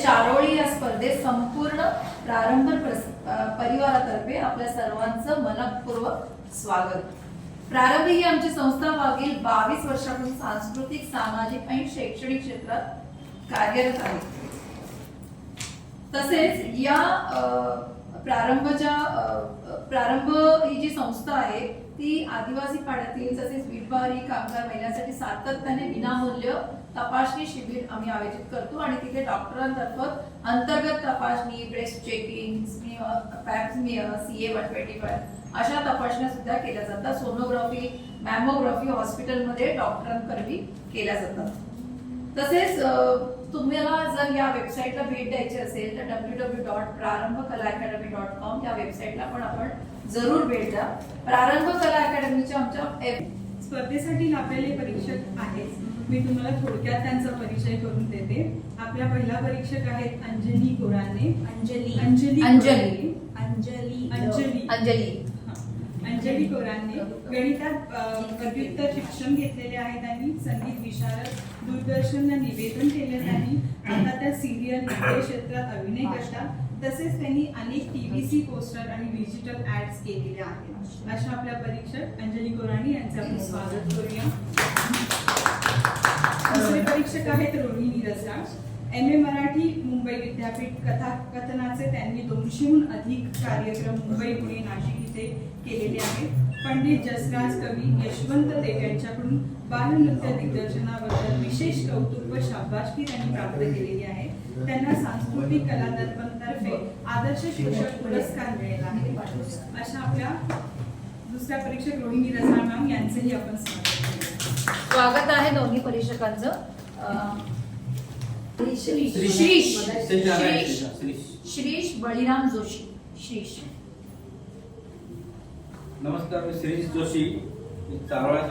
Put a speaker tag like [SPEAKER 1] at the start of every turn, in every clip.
[SPEAKER 1] चारोळी या स्पर्धेत संपूर्ण प्रारंभ परिवारातर्फे आपल्या सर्वांचं मनपूर्वक स्वागत. प्रारंभ ही आमची संस्था मागील 22 वर्षांपासून सांस्कृतिक, सामाजिक आणि शैक्षणिक क्षेत्रात कार्यरत आहे. तसेच या प्रारंभ ही जी संस्था आहे ती आदिवासी पाड्यातील तसेच विटवारी कामगार महिलांसाठी सातत्याने विनामूल्य तपासणी शिबिर आम्ही आयोजित करतो आणि तिथे डॉक्टरांतर्फे अंतर्गत तपासणी, breast checking, Pap smear, CA 125 अशा तपासण्या सुद्धा केल्या जातात. सोनोग्राफी, मॅमोग्राफी हॉस्पिटलमध्ये डॉक्टरांकरवी केल्या जातात. तसेच तुम्हाला जर या वेबसाईटला भेट द्यायची असेल तर www.prarambhakalaacademy.com या वेबसाईटला पण आपण जरूर भेट द्या. प्रारंभ कला अकॅडमीच्या आमच्या
[SPEAKER 2] स्पर्धेसाठी लाभलेले परीक्षक आहेत. मी तुम्हाला थोडक्यात त्यांचा परिचय करून देते. आपल्या पहिला परीक्षक आहेत अंजली गोराने. अंजली कोरांनी गणितात पदव्युत्तर शिक्षण घेतलेले आहे. त्यांनी संगीत विशारद, दूरदर्शनला निवेदन केले. त्यांनी आता त्या सिरियल नाट्य क्षेत्रात अभिनय करतात. तसेच त्यांनी अनेक TVC पोस्टर आणि डिजिटल ऍड्स केलेले आहेत. अशा आपल्या परीक्षक अंजली कोराणी यांचे आपण स्वागत करूया. दुसरे परीक्षक आहेत रोहिणी रसाळ. MA मराठी, मुंबई विद्यापीठ कथाकथनाचे त्यांनी 200हून अधिक कार्यक्रम मुंबई, पुणे, नाशिक इथे केलेले आहेत. पंडित जसराज कवी यशवंत देव यांच्याकडून बालनृत्य दिग्दर्शनाबद्दल विशेष कौतुक व शाबासकी त्यांनी प्राप्त केलेली आहे. त्यांना सांस्कृतिक कला दर्पणतर्फे आदर्श शिक्षक पुरस्कार मिळाला आहे. अशा आपल्या दुसऱ्या परीक्षक रोहिणी रसाळ मॅम यांचंही आपण
[SPEAKER 1] स्वागत आहे दोन्ही परीक्षकांचं. श्रीश बळीराम जोशी. श्रीश.
[SPEAKER 3] नमस्कार, मी श्रीश जोशी. स्वलिखित चारोळ्या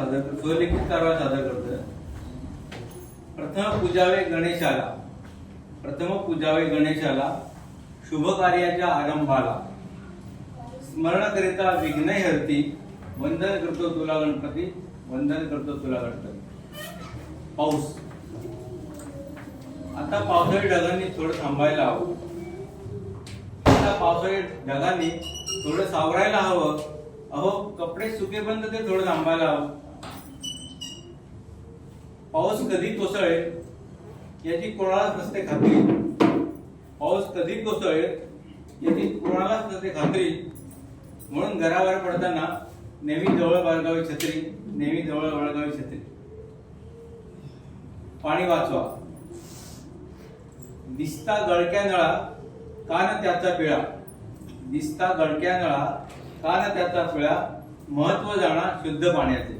[SPEAKER 3] सादर करतोय. प्रथम पूजावे गणेशाला शुभ कार्याच्या आरंभाला स्मरण करिता विघ्न हरती वंदन करतो तुला गणपती. पाऊस. आता पावसाळी ढगांनी थोडं थांबायला हवं. सावरायला हवं. अहो, कपडे सुके बंद ते थोडं थांबायला हवं. पाऊस कधी कोसळेल याची कोणालाच नसते खात्री. म्हणून घरावर पडताना नेहमी जवळ बाळगावी छत्री. पाणी वाचवा. दिसता गळक्या नळा कान त्याचा पिळा. महत्व जाणा शुद्ध पाण्याचे.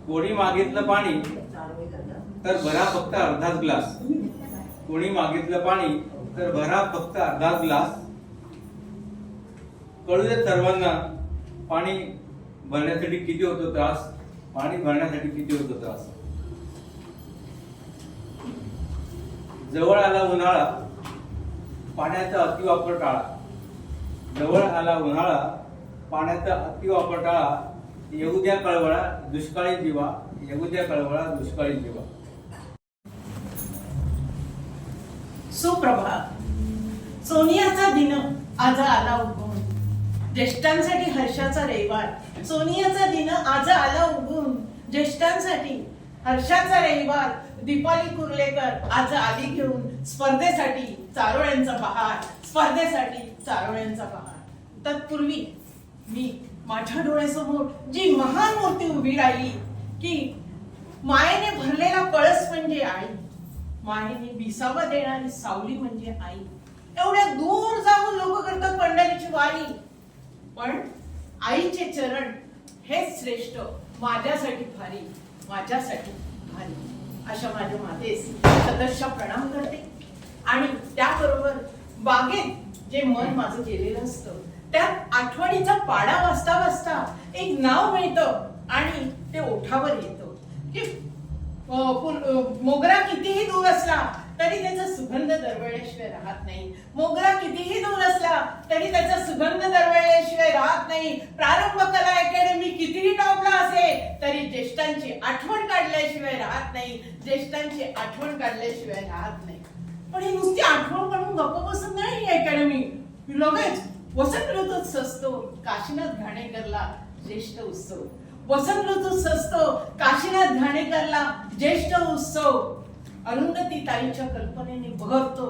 [SPEAKER 3] कोणी मागितलं पाणी तर भरा फक्त अर्धाच ग्लास. कळू देत सर्वांना पाणी भरण्यासाठी किती होतो त्रास. जवळ आला उन्हाळा पाण्याचा अतिवापर टाळा. येऊ द्या कळवळा दुष्काळी जीवा.
[SPEAKER 4] सुप्रभात. सोनियाचा दिन आज आला उगवून, ज्येष्ठांसाठी हर्षाचा रविवार. सोनियाचा दिन आज आला उगवून, ज्येष्ठांसाठी हर्षाचा रविवार. दीपाली कुर्लेकर आज आली घेऊन स्पर्धेसाठी चारोळ्यांचा बहार. तत्पूर्वी मी माझ्या डोळ्यासमोर जी महान मूर्ती उभी राहिली की मायेने भरलेला कळस म्हणजे आई, मायेने विसावा देणारी सावली म्हणजे आई. एवढ्या दूर जाऊन लोक करतात पंढरीची वारी, पण आईचे चरण हेच श्रेष्ठ. माझ्यासाठी भारी. अशा माझ्या मातेस सदर्शा प्रणाम करते. आणि त्याबरोबर बागेत जे मन माझं गेलेलं असतं त्यात आठवणीचा पाडा वाचता एक नाव मिळतं आणि ते ओठावर येतं की मोगरा कितीही दूर असला तरी त्याचं सुख सुगंध दरवळल्याशिवाय राहत नाही. मोगरा कितीही दूर असला तरी त्याचा सुगंध दरवळल्याशिवाय राहत नाही. प्रारंभ कला अकॅडमी कितीही टॉपला असेल तरी ज्येष्ठांची आठवण काढल्याशिवाय राहत नाही. ज्येष्ठांची आठवण काढल्याशिवाय राहत नाही. पण ही नुसती आठवण काढून गप्प बसत नाही ही अकॅडमी. लगेच वसंत ऋतूत सजतो काशीनाथ घाणेकरला ज्येष्ठ उत्सव. वसंत ऋतूत सजतो काशीनाथ घाणेकरला ज्येष्ठ उत्सव. अरुंधती ताईच्या कल्पनेने बहरतो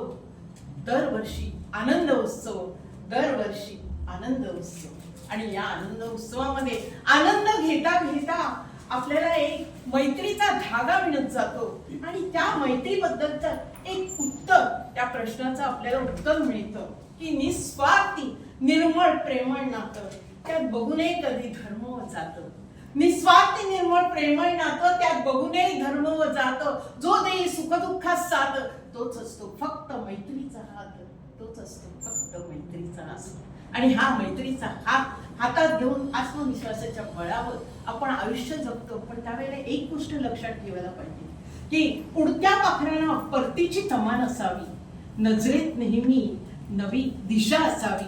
[SPEAKER 4] दरवर्षी आनंद उत्सव. दरवर्षी आनंद उत्सव. आणि या आनंद उत्सवामध्ये आनंद घेता घेता आपल्याला एक मैत्रीचा धागा विणत जातो. आणि त्या मैत्रीबद्दलचं एक उत्तर, त्या प्रश्नाचं आपल्याला उत्तर मिळतं की निस्वार्थी निर्मळ प्रेमळ नातं त्यात बघूनही कधी धर्म व जातं. निस्वार्थी निर्मळ प्रेमळ नातं त्यात बघूनही धर्म व जातं. जो देई सुखदुःखात साथ तोच असतो फक्त मैत्रीचा हात. तोच असतो फक्त मैत्रीचा हात. आणि हा मैत्रीचा हात हातात घेऊन आत्मविश्वासाच्या बळावर आपण आयुष्य जगतो. पण त्यावेळेला एक गोष्ट लक्षात ठेवायला पाहिजे की उडत्या पाखरांना परतीची तमान असावी. नजरेत नेहमी नवी दिशा असावी.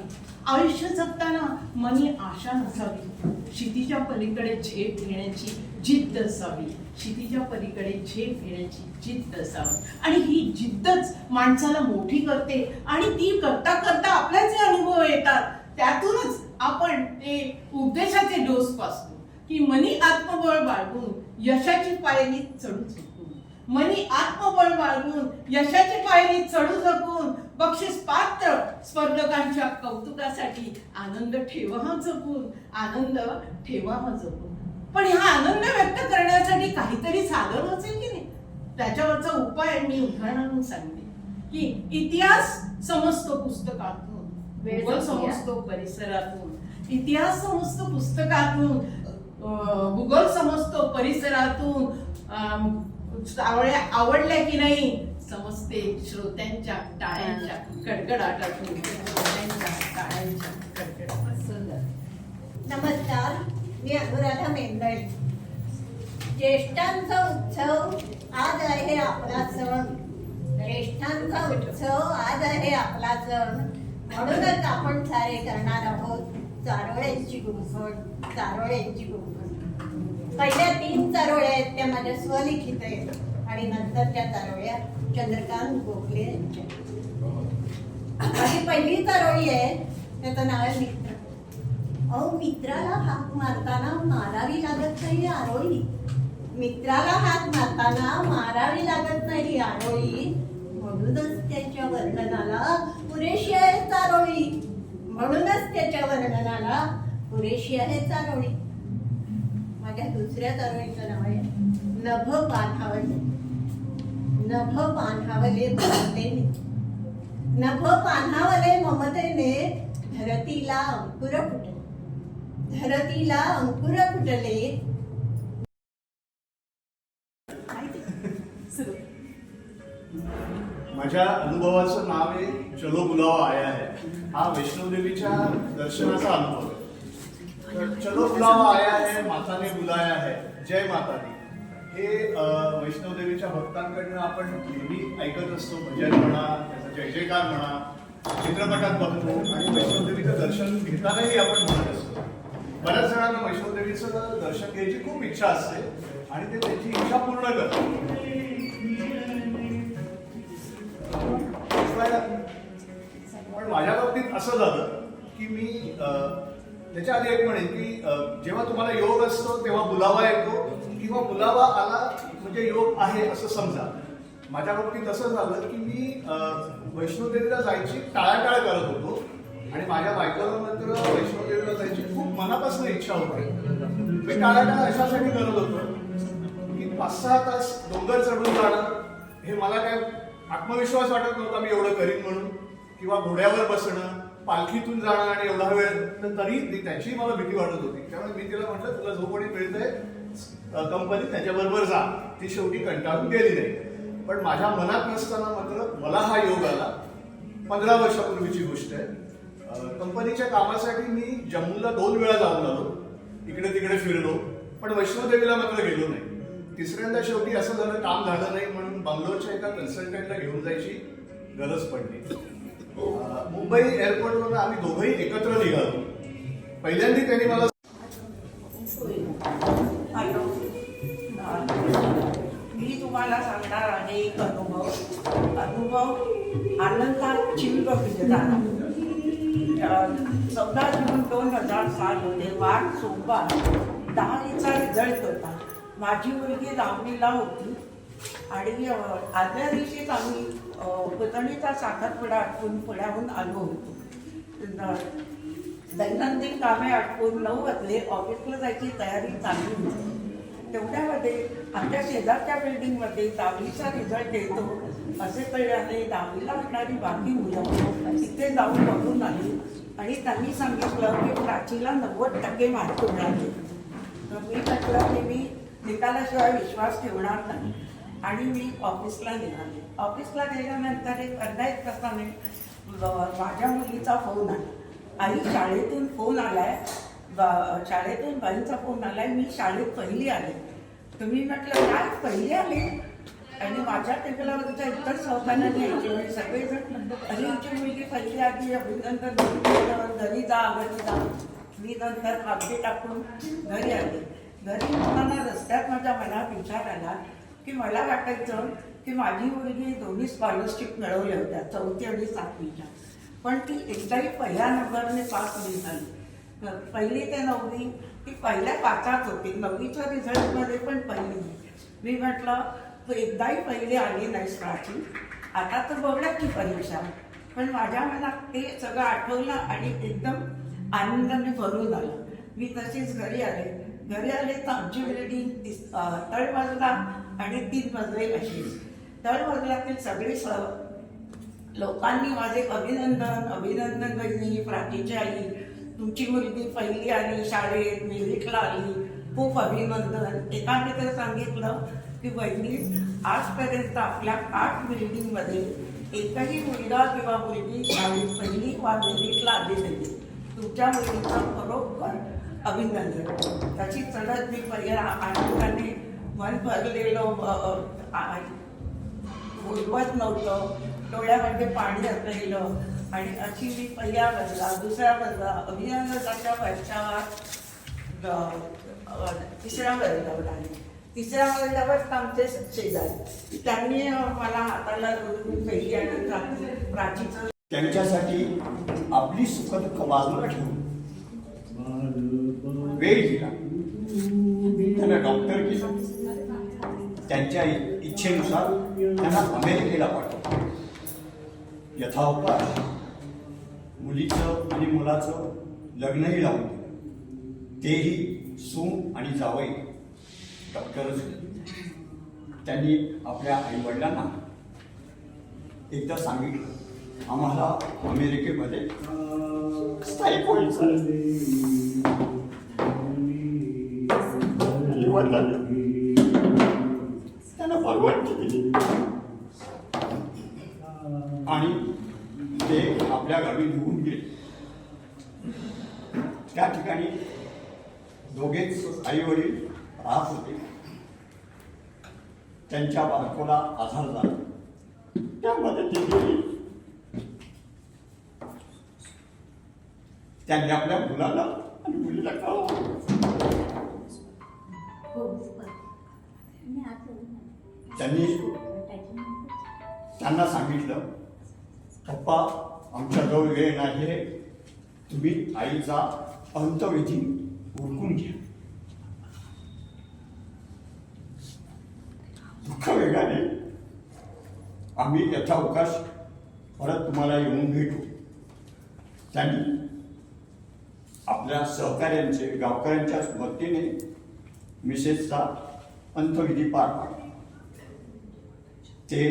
[SPEAKER 4] आयुष्य जगताना मनी आशा नसावी. क्षितिजा पलीकडे झेप घेण्याची जिद्द असावी. क्षितिजा पलीकडे झेप घेण्याची जिद्द असावी. आणि ही जिद्दच माणसाला मोठी करते. आणि ती करता करता आपल्याला जे अनुभव येतात त्यातूनच आपण ते उपदेशाचे डोस पासतो की मनी आत्मबळ बाळगून यशाची पायरी चढू शकतो. मनी आत्मबळ बाळगून यशाची पायरी चढू शकून बक्षीस पात्र स्पर्धकांच्या कौतुकासाठी आनंद ठेवा जपून. आनंद ठेवा जपून. पण हा आनंद व्यक्त करण्यासाठी काहीतरी साधन असेल की नाही. त्याच्यावरचा उपाय मी उदाहरणातून सांगते की इतिहास समजतो पुस्तकातून, भूगोल समजतो परिसरातून. इतिहास समजतो पुस्तकातून, भूगोल समजतो परिसरातून. आवडल्या की नाही समजते श्रोत्यांच्या टाळ्यांच्या कडकडाटातून. श्रोत्यांच्या टाळ्यांच्या कडकडाटातून.
[SPEAKER 5] नमस्कार, मी अनुराधा मेंदळे. ज्येष्ठांचा उत्सव आज आहे आपला सण. ज्येष्ठांचा उत्सव आज आहे आपला सण. म्हणूनच आपण सारे करणार आहोत चारोळ्यांची गुंफण. चारोळ्यांची गुंफण. पहिल्या 3 चारोळ्या आहेत त्या माझ्या स्वलिखित आहेत आणि नंतरच्या चारोळ्या चंद्रकांत गोखले यांच्या. माझी पहिली चारोळी आहे त्याचं नाव आहे मित्र. अहो, मित्राला हाक मारताना मारावी लागत नाही आरोळी. मित्राला हाक मारताना मारावी लागत नाही आरोळी. म्हणूनच त्याच्या वर्णनाला पुरेशी आहे चारोळी. म्हणूनच त्याच्या वर्णनाला पुरेशी आहे चारोळी. माझ्या दुसऱ्या चारोळीचं नाव आहे नभ पान्हावले. नभ पान्हावले ममतेने. नभ पान्हावले ममतेने धरतीला अंकुर फुटले. धरतीला अंकुर फुटले.
[SPEAKER 6] माझ्या अनुभवाचं नाव आहे चलो बुलावा आया है. हा वैष्णोदेवीच्या दर्शनाचा अनुभव आहे. तर चलो बुलावा आया है, माता ने बुलाया है, जय माता दी, हे वैष्णोदेवीच्या भक्तांकडनं आपण नेहमी ऐकत असतो. भजन म्हणा, त्याचा जय जयकार म्हणा, चित्रपटात बघतो आणि वैष्णोदेवीचं दर्शन घेतानाही आपण म्हणत असतो. बऱ्याच जणांना वैष्णोदेवीचं दर्शन घ्यायची खूप इच्छा असते आणि ते त्यांची इच्छा पूर्ण करतात. पण माझ्या बाबतीत असं झालं की मी त्याच्या आधी एक म्हणेन की जेव्हा तुम्हाला योग असतो तेव्हा बुलावा येतो किंवा बुलावा आला म्हणजे योग आहे असं समजा. माझ्या बाबतीत असं झालं की मी वैष्णोदेवीला जायची टाळाटाळ करत होतो आणि माझ्या बायकोला मात्र वैष्णोदेवीला जायची खूप मनापासून इच्छा होती. मी टाळाटाळ अशासाठी करत होतो की 5-6 तास डोंगर चढून जाणं हे मला काय आत्मविश्वास वाटत नव्हता मी एवढं करीन म्हणून, किंवा घोड्यावर बसणं, पालखीतून जाणं आणि एवढा वेळ, तर तरी त्याची मला भीती वाटत होती. त्यामुळे मी तिला म्हटलं तुला जो कोणी मिळतंय कंपनी त्याच्याबरोबर जा. ती शेवटी कंटाळून गेली नाही. पण माझ्या मनात नसताना मात्र मला हा योग आला. 15 वर्षापूर्वीची गोष्ट आहे. कंपनीच्या कामासाठी मी जम्मूला 2 वेळा जाऊन आलो. इकडे तिकडे फिरलो पण वैष्णोदेवीला मात्र गेलो नाही. तिसऱ्यांदा शेवटी असं झालं काम झालं नाही म्हणून बंगलोरच्या एका कन्सल्टंटला घेऊन जायची गरज पडली. मुंबई एअरपोर्टवरून आम्ही दोघंही एकत्र निघालो. पहिल्यांदा त्यांनी मला
[SPEAKER 4] हॅलो. मी तुम्हाला सांगणार आहे एक अनुभव आनंदाची विजदान. 14 जून 2007 मध्ये वार सोमवार 10वीचा रिझल्ट होता. माझी मुलगी 10वीला होती आणि आदल्या दिवशीच आम्ही पुतणीचा साखरपुडा आटपून पुण्याहून आलो होतो. दैनंदिन कामे आटपून 9 वाजले. ऑफिसला जायची तयारी चालू होती. तेवढ्यामध्ये आमच्या शेजारच्या बिल्डिंगमध्ये 10वीचा रिझल्ट येतो असे कळल्याने 10वीला असणारी बाकी मुलं तिथे जाऊन बघून आली आणि त्यांनी सांगितलं की प्राचीला 90% मार्क मिळाले. तर मी म्हटलं की मी निकालाशिवाय विश्वास ठेवणार नाही आणि मी ऑफिसला निघाले. ऑफिसला गेल्यानंतर अर्धा एक तासाने माझ्या मुलीचा फोन आला. आई शाळेतून फोन आलाय, शाळेतून बाईंचा फोन आलाय, मी शाळेत पहिली आले. तुम्ही म्हटलं काय पहिली आले? आणि माझ्या टेबलावरच्या इतर सहकार्याने यायचे सगळेजण अरे हिची मुलगी पहिली आली, अभिनंदन, घरी जा. मी नंतर मागणी टाकून घरी आले. घरी येताना रस्त्यात माझ्या मनात विचार आला की मला वाटायचं की माझी मुलगी दोन्ही स्कॉलरशिप मिळवल्या होत्या 4थी आणि 7वीच्या, पण ती एकदाही पहिल्या नंबरने पास नाही झाली. 1ली ते 9वी ती पहिल्या 5त होती. 9वीच्या रिझल्टमध्ये पण पहिली. मी म्हटलं तू एकदाही पहिली आली नाहीस प्राची, आता तर बघण्याची परीक्षा. पण माझ्या मनात ते सगळं आठवलं आणि एकदम आनंदाने भरून आलं. मी तशीच घरी आले तर आमची बिल्डिंग तळमजला आणि 3 मजले अशी. तळमजल्यातील सगळे लोकांनी माझे अभिनंदन बहिणी, प्राचीची आई, तुमची मुलगी पहिली आली शाळेत, मेरिटला आली, खूप अभिनंदन. एकाने तर सांगितलं की बहिणी आजपर्यंत आपल्या 8 बिल्डिंगमध्ये एकही मुलगा किंवा मुलगी शाळेत पहिली किंवा मेरिटला आली नाही. तुमच्या मुलीचं बरोबर अभिनंदन. त्याची चढत मी पहिल्या आनंदाने मन भरलेलं बोलवत नव्हतं, डोळ्यामध्ये पाणी असलेलं. आणि अशी मी पहिल्या मजला, दुसऱ्या मजला, अभिनंदनाच्या वर्षावर 3ऱ्या मजल्यावर आली. 3ऱ्या मजल्यावर आमचे शेजारी त्यांनी मला हाताला धरून पहिली आणि प्राचीचं
[SPEAKER 7] त्यांच्यासाठी आपली सुखदुःख बाजूला ठेवून वेळ दिला. त्यांना डॉक्टर केलं. त्यांच्या इच्छेनुसार त्यांना अमेरिकेला पाठवलं. यथावकाश मुलीचं आणि मुलाचं लग्नही लावून दिलं. तेही सून आणि जावई डॉक्टरच होते. त्यांनी आपल्या आईवडिलांना एकदा सांगितलं आम्हाला अमेरिकेमध्ये स्थायिक व्हायचं. त्यांना परवानगी दिली आणि ते आपल्या गावी निघून गेले. त्या ठिकाणी दोघेच आई वडील राहत होते. त्यांच्या बायकोला आधार झाला, त्यामध्ये ती गेली. त्यांनी आपल्या मुलाला आणि मुलीला कळवलं. त्यांना सांगितलं पप्पा आमच्याजवळ वेळ नाही, तुम्ही आईचा अंतविधी उरकून घ्या. दुःख वेगाने आम्ही यथावकाश परत तुम्हाला येऊन भेटू. त्यांनी आपल्या सहकार्यांचे गावकऱ्यांच्या वतीने मिसेसचा अंतविधी पार पाडला. ते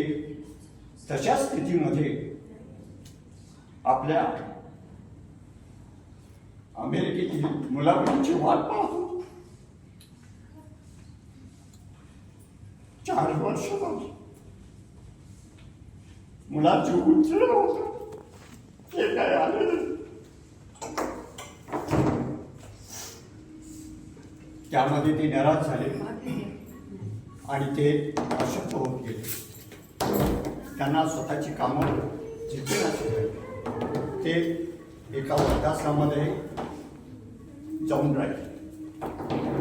[SPEAKER 7] तशा स्थितीमध्ये आपल्या अमेरिकेतील मुलामुलींची वाट पाहतो. 4 वर्ष झाली. मुलाची उंची होत ते काय आले. त्यामध्ये ते नाराज झाले आणि ते अशक्त होत गेले. त्यांना स्वतःची कामं जिंकण्यासाठी ते एका वृद्धाश्रमामध्ये जाऊन राहिले.